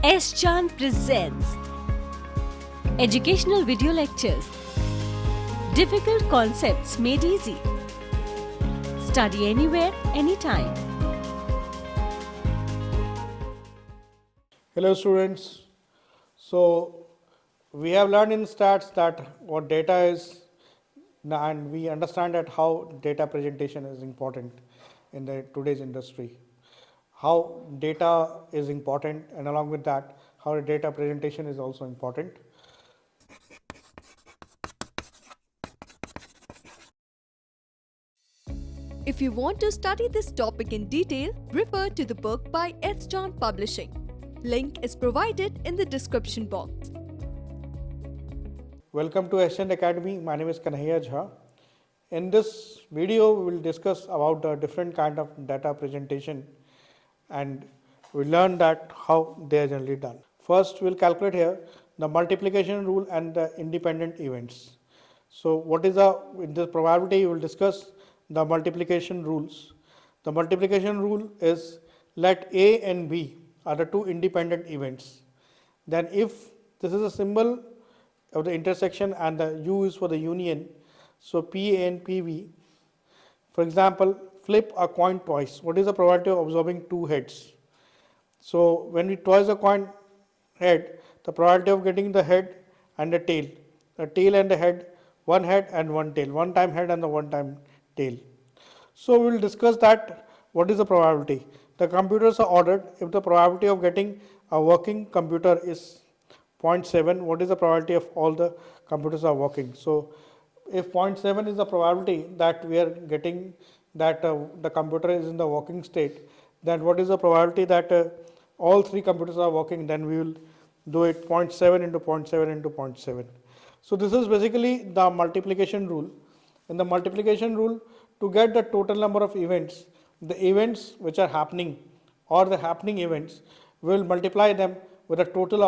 S. Chan presents educational video lectures. Difficult concepts made easy. Study anywhere, anytime. Hello students. So we have learned in stats that what data is, and we understand that how data presentation is important in the today's industry. How data is important, and along with that how data presentation is also important. If you want to study this topic in detail, refer to the book by S. John Publishing. Link is provided in the description box. Welcome to Asian Academy. My name is Kanhaiya Jha. In this video, we will discuss about the different kind of data presentation, and we learn that how they are generally done. First, we'll calculate here the multiplication rule and the independent events. So, what is in this probability? We will discuss the multiplication rules. The multiplication rule is let A and B are the two independent events. Then, if this is a symbol of the intersection and the U is for the union, so P and PB. For example, flip a coin twice. What is the probability of observing two heads? So when we toss a coin head, the probability of getting the head and the tail and the head and one tail, one time head and the one time tail. So we will discuss that what is the probability. The computers are ordered. If the probability of getting a working computer is 0.7, what is the probability of all the computers are working? So if 0.7 is the probability that we are getting that the computer is in the working state, then what is the probability that all three computers are working? Then we will do it 0.7 into 0.7 into 0.7. So this is basically the multiplication rule. In the multiplication rule, to get the total number of events, the events which are happening or the happening events, we will multiply them with the total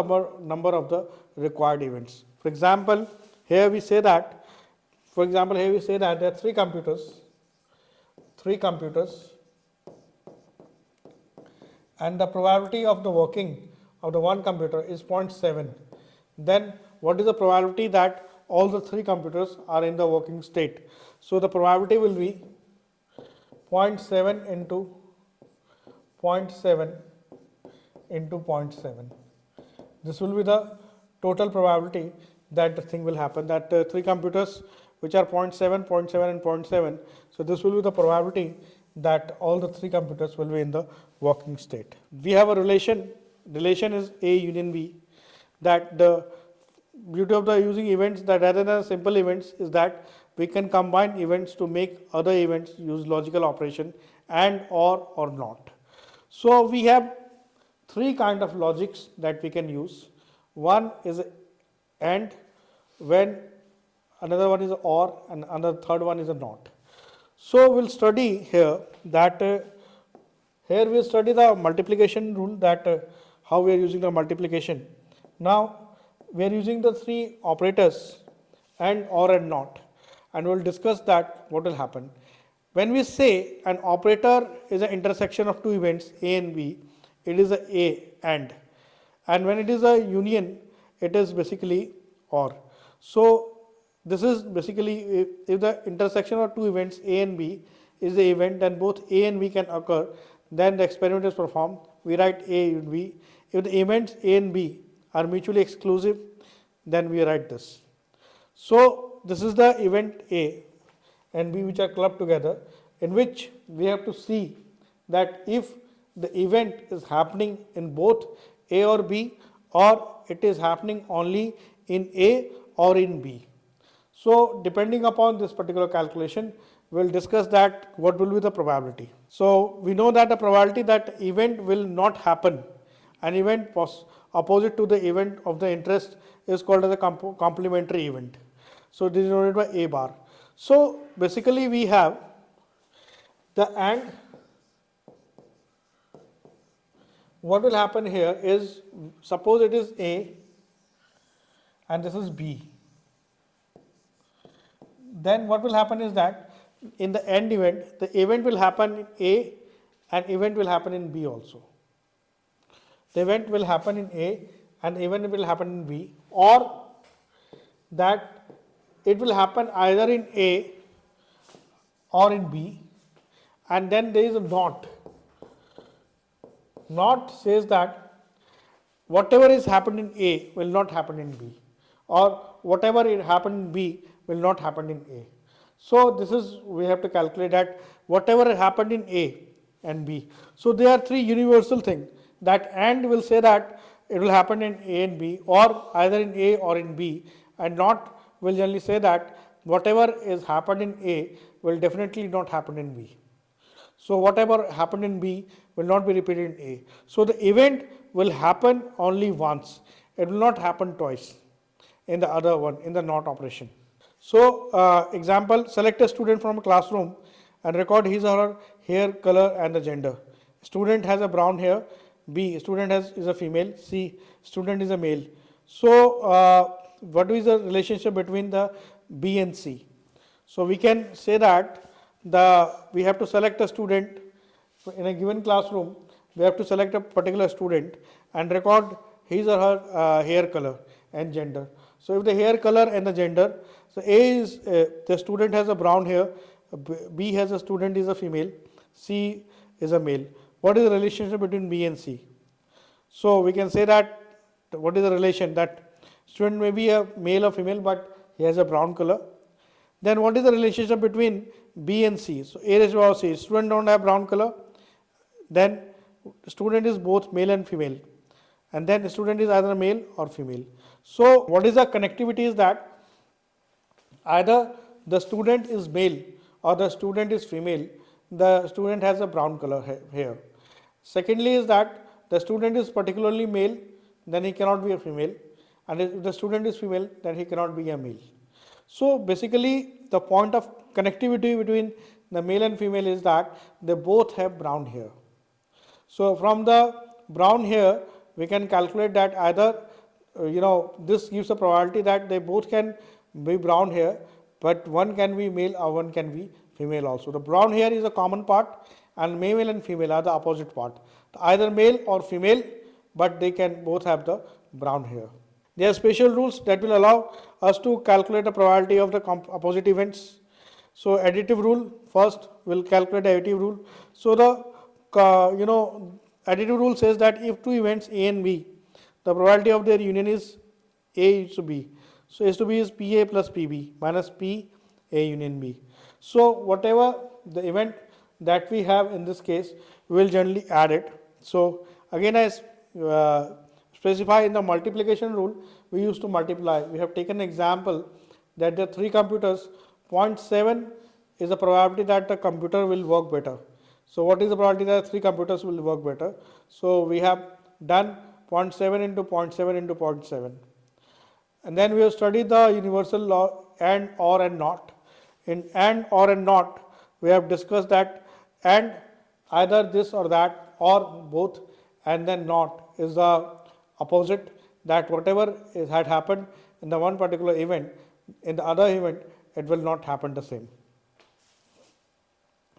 number of the required events. For example, here we say that there are three computers, and the probability of the working of the one computer is 0.7. Then what is the probability that all the three computers are in the working state? So the probability will be 0.7 into 0.7 into 0.7. This will be the total probability that the thing will happen, that three computers which are 0.7, 0.7 and 0.7. So this will be the probability that all the three computers will be in the working state. We have a relation is A union B, that the beauty of the using events, that rather than simple events, is that we can combine events to make other events use logical operation and or not. So we have three kind of logics that we can use. One is AND, when, another one is OR, and another third one is a NOT. So we'll study here that here we'll study the multiplication rule, that how we are using the multiplication. Now we are using the three operators AND, OR and NOT, and we'll discuss that what will happen. When we say an operator is an intersection of two events A and B, it is a AND, and when it is a union, it is basically OR. So this is basically if the intersection of two events A and B is the event, then both A and B can occur, then the experiment is performed. We write A and B. If the events A and B are mutually exclusive, then we write this. So this is the event A and B which are clubbed together, in which we have to see that if the event is happening in both A or B, or it is happening only in A or in B. So depending upon this particular calculation, we will discuss that what will be the probability. So we know that the probability that event will not happen, an event opposite to the event of the interest, is called as a complementary event. So this is denoted by A bar. So basically we have the AND. What will happen here is, suppose it is A and this is B. Then what will happen is that in the AND event, the event will happen in A and event will happen in B also. the event will happen in A and event will happen in B, or that it will happen either in A or in B, and then there is a not. Not says that whatever is happened in A will not happen in B, or whatever it happened in B will not happen in A. So this is, we have to calculate that whatever happened in A and B. So there are three universal things, that and will say that it will happen in A and B, or either in A or in B, and not will generally say that whatever is happened in A will definitely not happen in B. So whatever happened in B will not be repeated in A. So the event will happen only once. It will not happen twice in the other one, in the not operation. So example, select a student from a classroom and record his or her hair color and the gender. Student has a brown hair. B, student is a female. C, student is a male. So what is the relationship between the B and C? So we can say that we have to select a student in a given classroom. We have to select a particular student and record his or her hair color and gender. So if the hair color and the gender, so A is the student has a brown hair, B has a student is a female, C is a male. What is the relationship between B and C? So we can say that what is the relation, that student may be a male or female, but he has a brown color. Then what is the relationship between B and C? So A raised to power C, student don't have brown color, then student is both male and female, and then the student is either male or female. So what is the connectivity is that either the student is male or the student is female, the student has a brown color hair. Secondly is that the student is particularly male, then he cannot be a female, and if the student is female, then he cannot be a male. So basically the point of connectivity between the male and female is that they both have brown hair. So from the brown hair we can calculate that either this gives a probability that they both can be brown hair, but one can be male or one can be female also. The brown hair is a common part and male and female are the opposite part. Either male or female, but they can both have the brown hair. There are special rules that will allow us to calculate the probability of the opposite events. So additive rule, first we'll calculate the additive rule. So the additive rule says that if two events A and B, the probability of their union is A is to B. So A to B is PA plus PB minus P A union B. So whatever the event that we have in this case, we will generally add it. So again, as specify in the multiplication rule, we used to multiply. We have taken an example that there are three computers, 0.7 is the probability that the computer will work better. So what is the probability that three computers will work better? So we have done 0.7 into 0.7 into 0.7. And then we have studied the universal law and, or, and not. In and, or, and not, we have discussed that and either this or that or both, and then not is the opposite, that whatever had happened in the one particular event, in the other event it will not happen the same.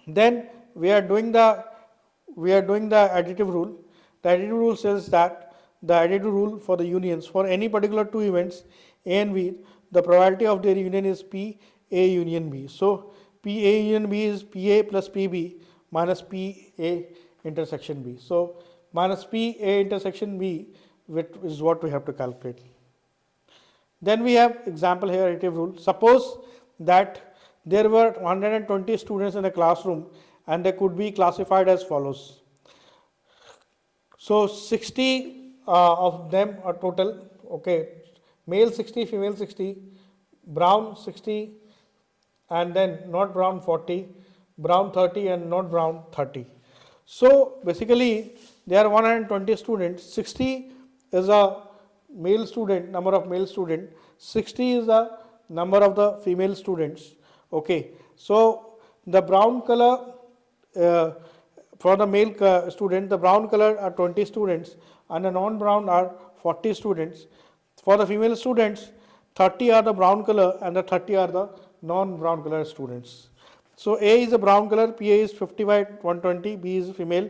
Then we are doing the additive rule. The additive rule says that the additive rule for the unions for any particular two events A and B, the probability of their union is P A union B. So P A union B is PA plus PB minus PA intersection B. So minus PA intersection B, which is what we have to calculate. Then we have example here, additive rule. Suppose that there were 120 students in a classroom and they could be classified as follows. So 60 of them are total, okay, male 60, female 60, brown 60, and then not brown 40, brown 30 and not brown 30. So basically there are 120 students, 60 is a male student, number of male student, 60 is the number of the female students. Okay, so the brown color for the male student, the brown color are 20 students and the non-brown are 40 students. For the female students, 30 are the brown color and the 30 are the non-brown color students. So A is a brown color, PA is 50 by 120, B is female,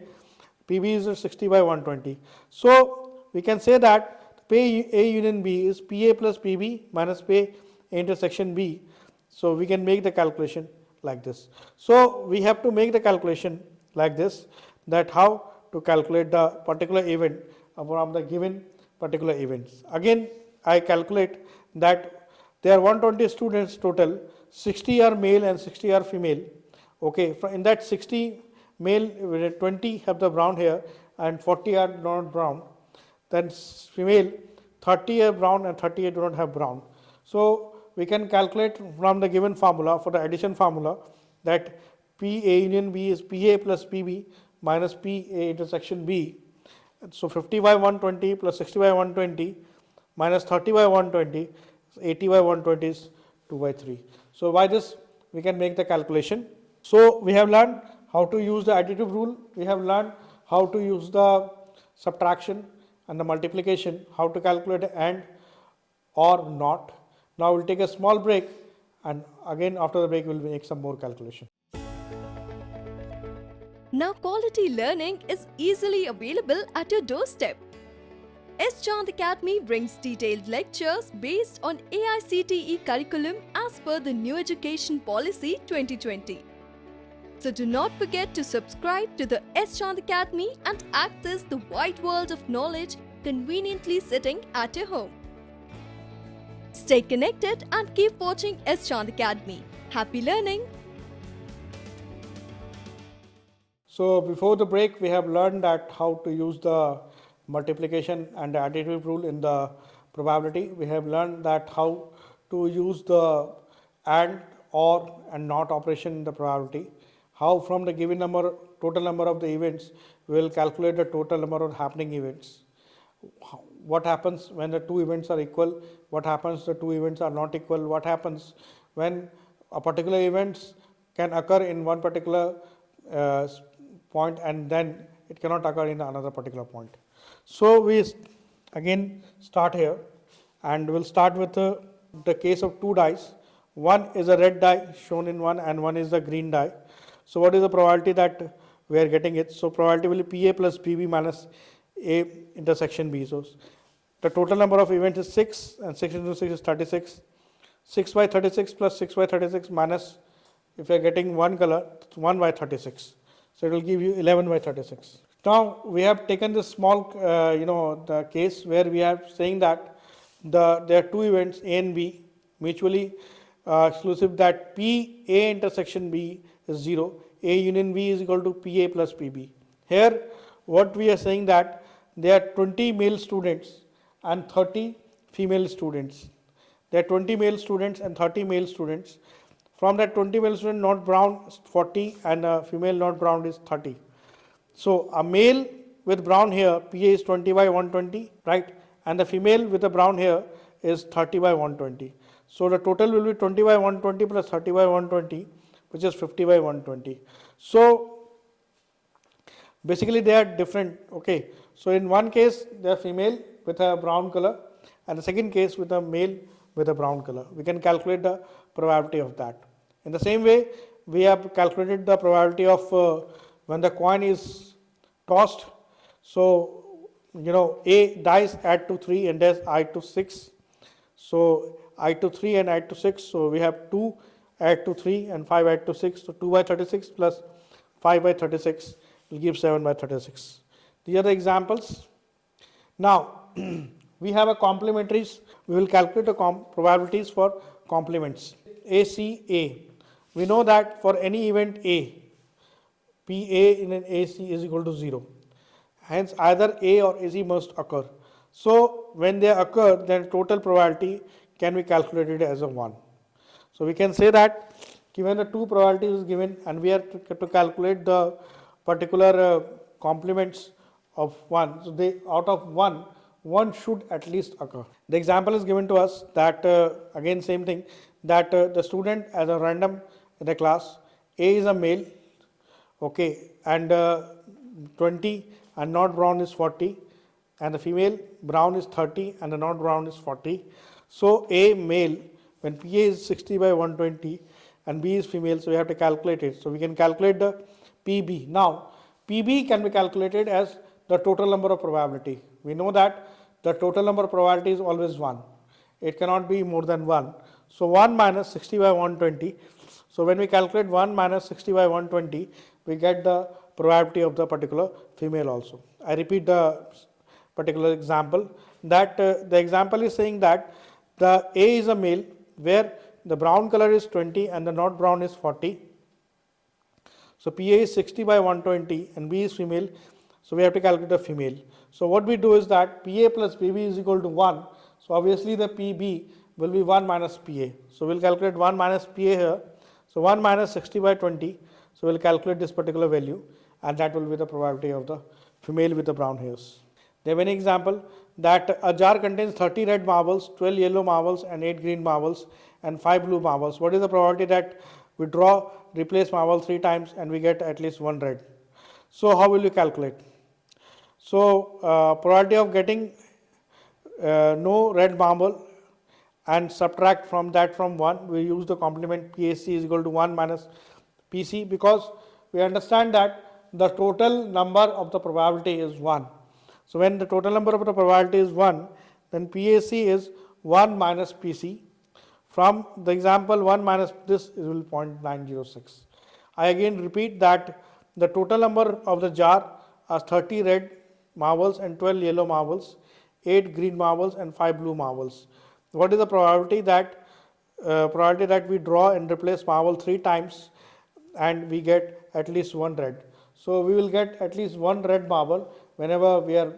PB is 60 by 120. So we can say that P A union B is PA plus PB minus P A intersection B. So we can make the calculation like this. So we have to make the calculation like this, that how to calculate the particular event from the given particular events. Again, I calculate that there are 120 students total, 60 are male and 60 are female. Okay, in that 60 male, 20 have the brown hair and 40 are not brown. Then female, 30 are brown and 38 do not have brown. So we can calculate from the given formula, for the addition formula, that P A union B is PA plus PB minus PA intersection B. So 50 by 120 plus 60 by 120 minus 30 by 120, 80 by 120 is 2 by 3. So by this we can make the calculation. So we have learned how to use the additive rule, we have learned how to use the subtraction and the multiplication, how to calculate AND or NOT. Now we'll take a small break, and again after the break we'll make some more calculation. Now quality learning is easily available at your doorstep. S. Chand Academy brings detailed lectures based on AICTE curriculum as per the New Education Policy 2020. So do not forget to subscribe to the S. Chand Academy and access the wide world of knowledge conveniently sitting at your home. Stay connected and keep watching S. Chand Academy. Happy learning! So before the break we have learned that how to use the multiplication and the additive rule in the probability. We have learned that how to use the AND, OR and NOT operation in the probability. How from the given number, total number of the events, we will calculate the total number of happening events. What happens when the two events are equal, what happens the two events are not equal, what happens when a particular events can occur in one particular point and then it cannot occur in another particular point. So we again start here, and we'll start with the case of two dice. One is a red die shown in one and one is the green die. So what is the probability that we are getting it? So probability will be PA plus PB minus A intersection B. So the total number of events is 6 and 6 into 6 is 36. 6 by 36 plus 6 by 36 minus, if you are getting one color, 1 by 36. So it will give you 11 by 36. Now we have taken this small the case where we are saying that there are two events A and B mutually exclusive, that P A intersection B is 0, A union B is equal to PA plus PB. Here what we are saying that there are 20 male students and 30 female students. There are 20 male students and 30 male students. From that 20 male student not brown is 40 and a female not brown is 30. So a male with brown hair, PA is 20 by 120, right? And the female with a brown hair is 30 by 120. So the total will be 20 by 120 plus 30 by 120, which is 50 by 120. So basically they are different. Okay. So in one case they are female with a brown color, and the second case with a male with a brown color. We can calculate the probability of that. In the same way, we have calculated the probability of when the coin is tossed. So A dice add to 3 and does I to 6. So I to 3 and I to 6. So we have 2 add to 3 and 5 add to 6. So 2 by 36 plus 5 by 36 will give 7 by 36. These are the examples. Now we have a complementaries. We will calculate the probabilities for complements. ACA. We know that for any event A, PA in an AC is equal to 0. Hence either A or AC must occur. So when they occur, then total probability can be calculated as a 1. So we can say that given the two probabilities is given and we are to calculate the particular complements of 1. So they out of 1 should at least occur. The example is given to us that again same thing, that the student as a random in the class, A is a male, okay, and 20 and not brown is 40, and the female brown is 30 and the not brown is 40. So A male, when PA is 60 by 120 and B is female, so we have to calculate it. So we can calculate the PB. Now PB can be calculated as the total number of probability. We know that the total number of probability is always 1. It cannot be more than 1. So 1 minus 60 by 120. So when we calculate 1 minus 60 by 120, we get the probability of the particular female also. I repeat the particular example, that the example is saying that the A is a male where the brown color is 20 and the not brown is 40. So PA is 60 by 120 and B is female. So we have to calculate the female. So what we do is that PA plus PB is equal to 1. So obviously the PB will be 1 minus PA. So we'll calculate 1 minus PA here. So 1 minus 60 by 20. So we'll calculate this particular value, and that will be the probability of the female with the brown hairs. They have an example that a jar contains 30 red marbles, 12 yellow marbles and 8 green marbles and 5 blue marbles. What is the probability that we draw, replace marble 3 times and we get at least 1 red? So how will you calculate? So probability of getting no red marble and subtract from that from 1, we use the complement PAC is equal to 1 minus PC, because we understand that the total number of the probability is 1. So when the total number of the probability is 1, then PAC is 1 minus PC. From the example 1 minus this will be 0.906. I again repeat that the total number of the jar are 30 red marbles and 12 yellow marbles, 8 green marbles and 5 blue marbles. What is the probability that we draw and replace marble 3 times and we get at least 1 red? So we will get at least 1 red marble whenever we are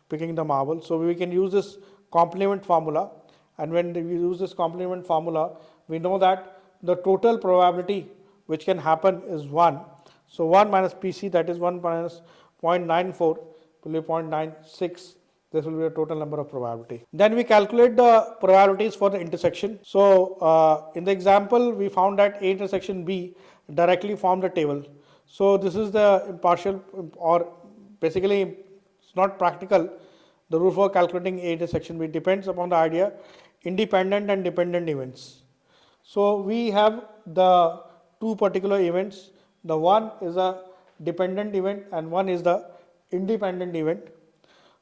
picking the marble. So we can use this complement formula, and when we use this complement formula, we know that the total probability which can happen is 1. So 1 minus PC, that is 1 minus 0.94 will be 0.96. This will be the total number of probability. Then we calculate the probabilities for the intersection. So in the example, we found that A intersection B directly form the table. So this is the impartial, or basically it's not practical. The rule for calculating A intersection B depends upon the idea independent and dependent events. So we have the two particular events. The one is a dependent event and one is the independent event.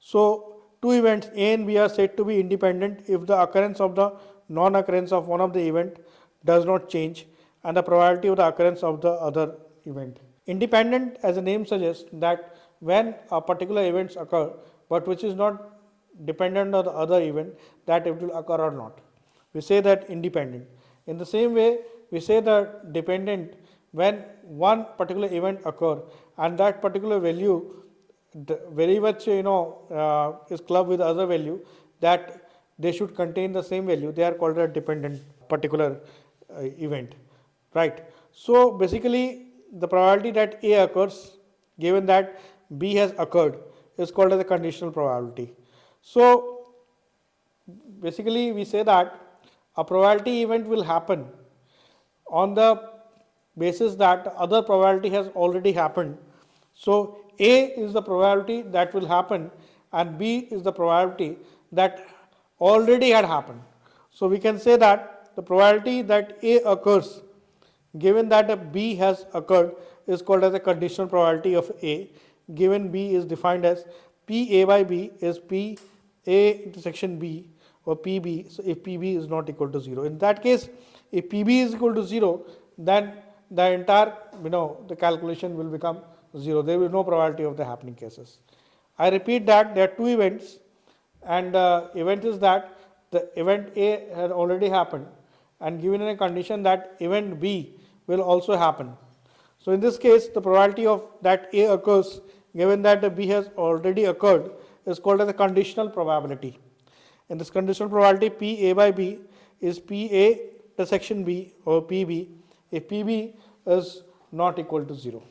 So two events A and B are said to be independent if the occurrence of the non-occurrence of one of the event does not change and the probability of the occurrence of the other event. Independent, as the name suggests, that when a particular events occur but which is not dependent on the other event, that it will occur or not, we say that independent. In the same way, we say that dependent when one particular event occur and that particular value very much is clubbed with other value, that they should contain the same value, they are called a dependent particular event, right? So basically the probability that A occurs given that B has occurred is called as a conditional probability. So basically we say that a probability event will happen on the basis that other probability has already happened. So A is the probability that will happen and B is the probability that already had happened. So we can say that the probability that A occurs given that a B has occurred is called as a conditional probability of A, given B is defined as PA by B is PA intersection B or PB. So if PB is not equal to 0, in that case if PB is equal to 0, then the entire the calculation will become 0. There will be no probability of the happening cases. I repeat that there are two events, and the event is that the event A had already happened and given in a condition that event B will also happen. So in this case the probability of that A occurs given that the B has already occurred is called as a conditional probability. In this conditional probability, PA by B is PA intersection B or PB if PB is not equal to 0.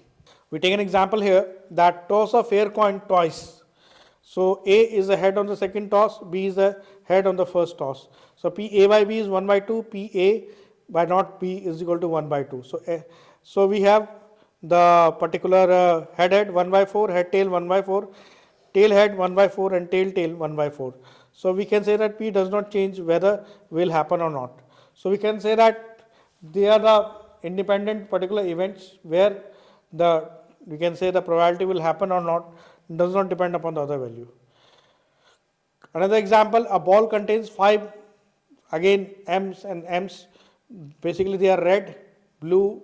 We take an example here that toss a fair coin twice. So A is the head on the second toss, B is the head on the first toss. So PA by B is 1 by 2, PA by not B is equal to 1 by 2. So we have the particular head 1 by 4, head tail 1 by 4, tail head 1 by 4 and tail 1 by 4. So we can say that P does not change whether will happen or not. So we can say that they are the independent particular events where the we can say the probability will happen or not does not depend upon the other value. Another example, a ball contains 5, again M's and M's, basically they are red, blue,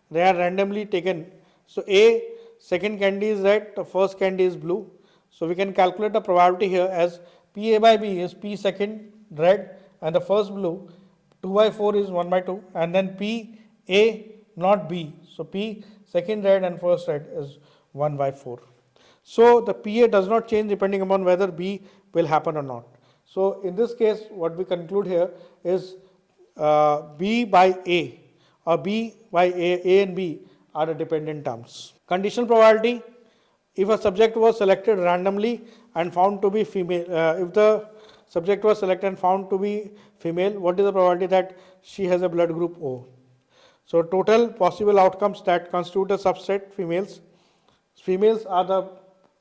they are randomly taken. So A, second candy is red, the first candy is blue. So we can calculate the probability here as PA by B is P second red and the first blue, 2 by 4 is 1 by 2, and then P A not B. So P second red and first red is 1 by 4. So the PA does not change depending upon whether B will happen or not. So in this case, what we conclude here is B by A or B by A and B are the dependent terms. Conditional probability, if a subject was selected randomly and found to be female, if the subject was selected and found to be female, what is the probability that she has a blood group O? So total possible outcomes that constitute a subset females. Females are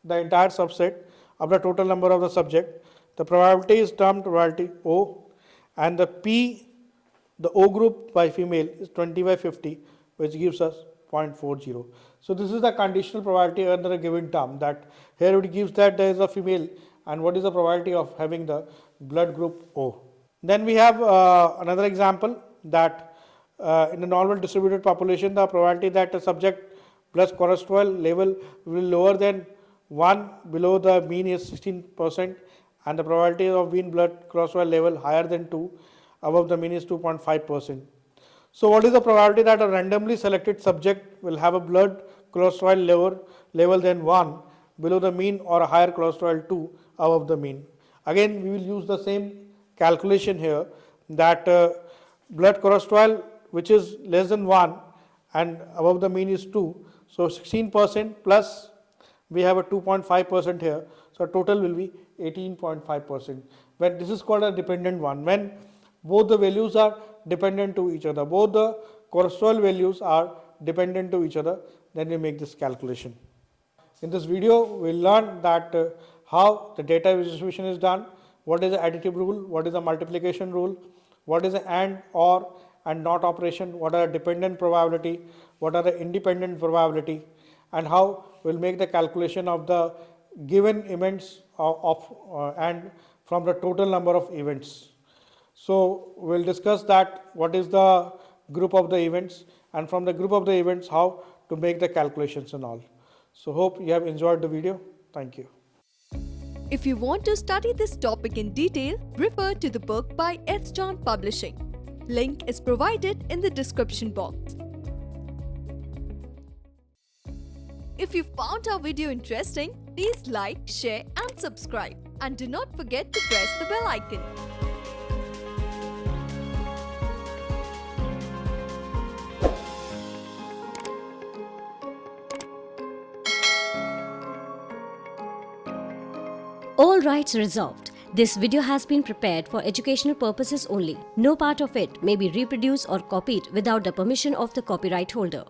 the entire subset of the total number of the subject. The probability is termed probability O, and the P, the O group by female is 20 by 50, which gives us 0.40. So this is the conditional probability under a given term, that here it gives that there is a female and what is the probability of having the blood group O. Then we have another example that in a normal distributed population, the probability that a subject blood cholesterol level will lower than 1 below the mean is 16%, and the probability of mean blood cholesterol level higher than 2 above the mean is 2.5%. So what is the probability that a randomly selected subject will have a blood cholesterol level than 1 below the mean or a higher cholesterol 2 above the mean? Again, we will use the same calculation here, that blood cholesterol which is less than 1 and above the mean is 2. So 16% plus we have a 2.5% here. So total will be 18.5%. When this is called a dependent one, when both the values are dependent to each other, both the cholesterol values are dependent to each other, then we make this calculation. In this video, we'll learn that how the data distribution is done, what is the additive rule, what is the multiplication rule, what is the and, or, and not operation, what are the dependent probability, what are the independent probability, and how we'll make the calculation of the given events and from the total number of events. So we'll discuss that what is the group of the events, and from the group of the events how to make the calculations and all. So hope you have enjoyed the video. Thank you. If you want to study this topic in detail, refer to the book by S. John Publishing. Link is provided in the description box. If you found our video interesting, please like, share and subscribe. And do not forget to press the bell icon. All rights reserved. This video has been prepared for educational purposes only. No part of it may be reproduced or copied without the permission of the copyright holder.